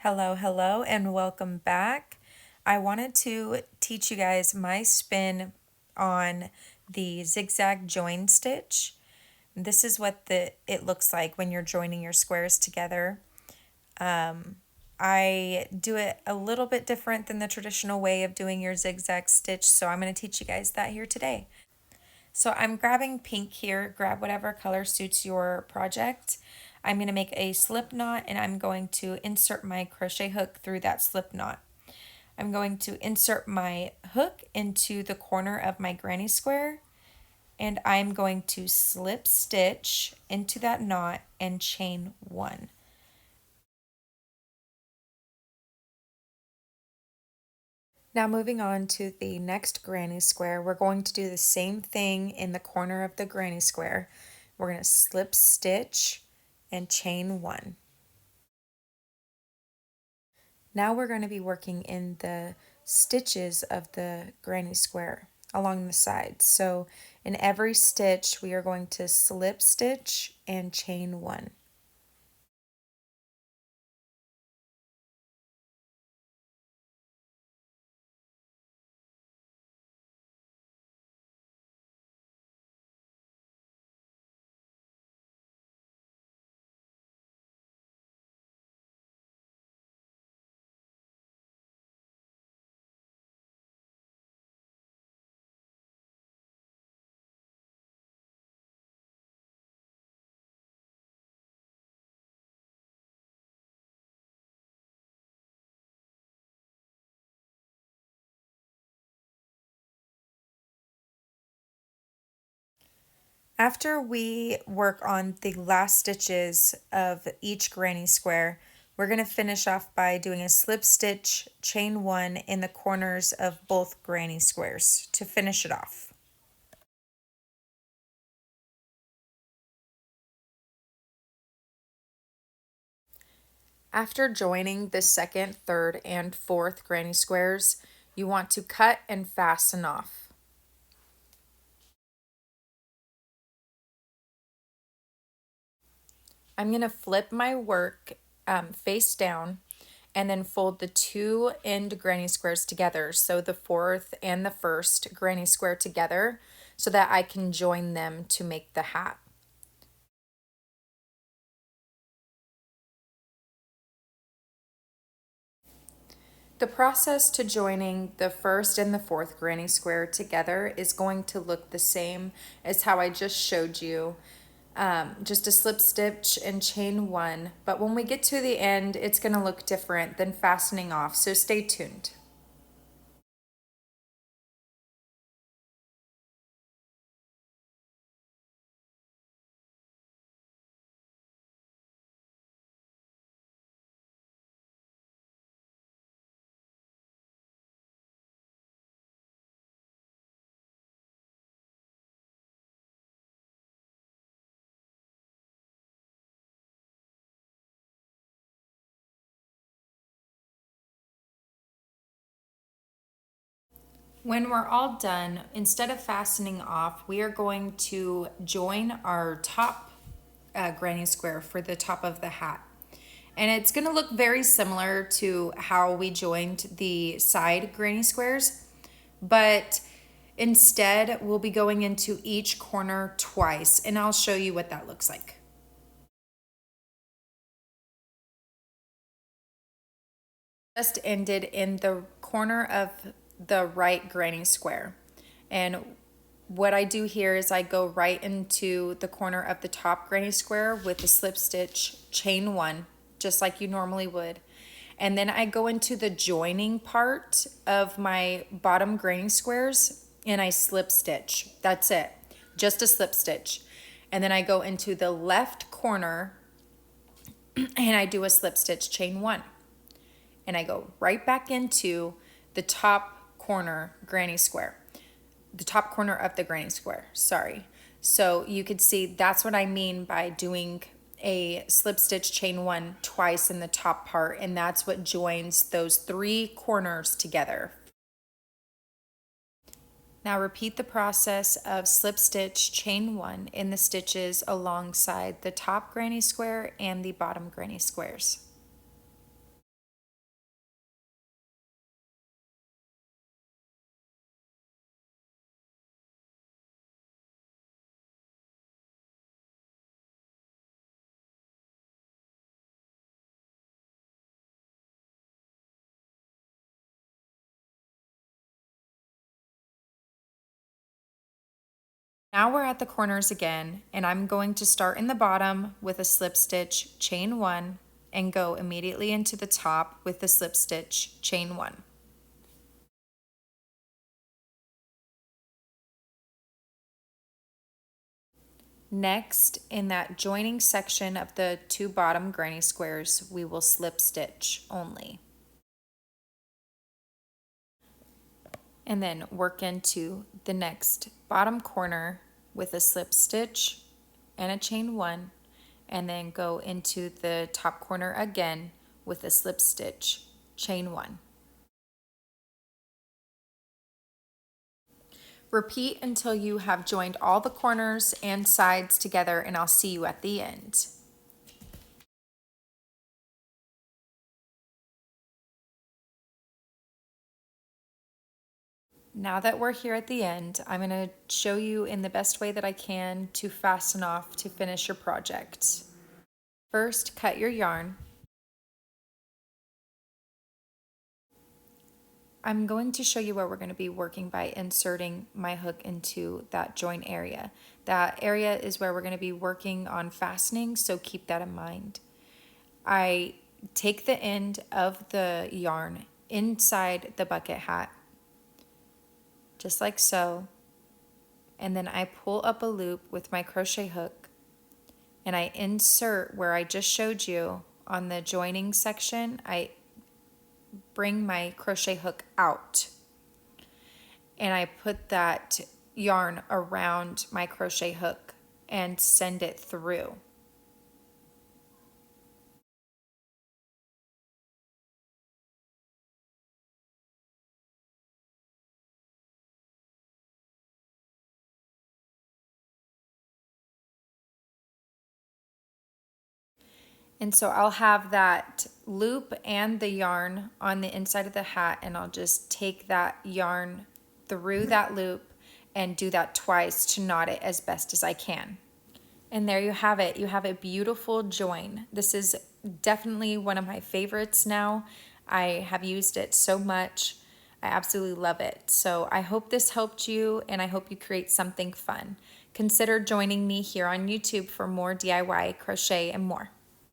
Hello, and welcome back. I wanted to teach you guys my spin on the zigzag join stitch. This is what it looks like when you're joining your squares together. I do it a little bit different than the traditional way of doing your zigzag stitch, so I'm going to teach you guys that here today. So I'm grabbing pink here. Grab whatever color suits your project. I'm going to make a slip knot and I'm going to insert my crochet hook through that slip knot. I'm going to insert my hook into the corner of my granny square and I'm going to slip stitch into that knot and chain one. Now moving on to the next granny square, we're going to do the same thing in the corner of the granny square. We're going to slip stitch and chain one. Now we're going to be working in the stitches of the granny square along the sides. So in every stitch we are going to slip stitch and chain one. After we work on the last stitches of each granny square, we're going to finish off by doing a slip stitch, chain one in the corners of both granny squares to finish it off. After joining the second, third, and fourth granny squares, you want to cut and fasten off. I'm going to flip my work face down and then fold the two end granny squares together, so the fourth and the first granny square together, so that I can join them to make the hat. The process to joining the first and the fourth granny square together is going to look the same as how I just showed you. Just a slip stitch and chain one, but when we get to the end, it's going to look different than fastening off, so stay tuned. When we're all done, instead of fastening off, we are going to join our top granny square for the top of the hat. And it's going to look very similar to how we joined the side granny squares, but instead we'll be going into each corner twice, and I'll show you what that looks like. Just ended in the corner of the right granny square, and what I do here is I go right into the corner of the top granny square with the slip stitch, chain one, just like you normally would, and then I go into the joining part of my bottom granny squares and I slip stitch. That's it, just a slip stitch. And then I go into the left corner and I do a slip stitch, chain one, and I go right back into the top corner granny square, the top corner of the granny square, sorry. So you could see that's what I mean by doing a slip stitch chain one twice in the top part, and that's what joins those three corners together. Now repeat the process of slip stitch chain one in the stitches alongside the top granny square and the bottom granny squares. Now we're at the corners again, and I'm going to start in the bottom with a slip stitch, chain 1, and go immediately into the top with the slip stitch, chain 1. Next, in that joining section of the 2 bottom granny squares, we will slip stitch only. And then work into the next bottom corner with a slip stitch and a chain 1, and then go into the top corner again with a slip stitch, chain 1. Repeat until you have joined all the corners and sides together, and I'll see you at the end. Now that we're here at the end, I'm going to show you in the best way that I can to fasten off to finish your project. First, cut your yarn. I'm going to show you where we're going to be working by inserting my hook into that join area. That area is where we're going to be working on fastening, so keep that in mind. I take the end of the yarn inside the bucket hat, just like so, and then I pull up a loop with my crochet hook, and I insert where I just showed you on the joining section. I bring my crochet hook out, and I put that yarn around my crochet hook and send it through. And so I'll have that loop and the yarn on the inside of the hat, and I'll just take that yarn through that loop and do that twice to knot it as best as I can. And there you have it. You have a beautiful join. This is definitely one of my favorites now. I have used it so much. I absolutely love it. So I hope this helped you, and I hope you create something fun. Consider joining me here on YouTube for more DIY crochet and more.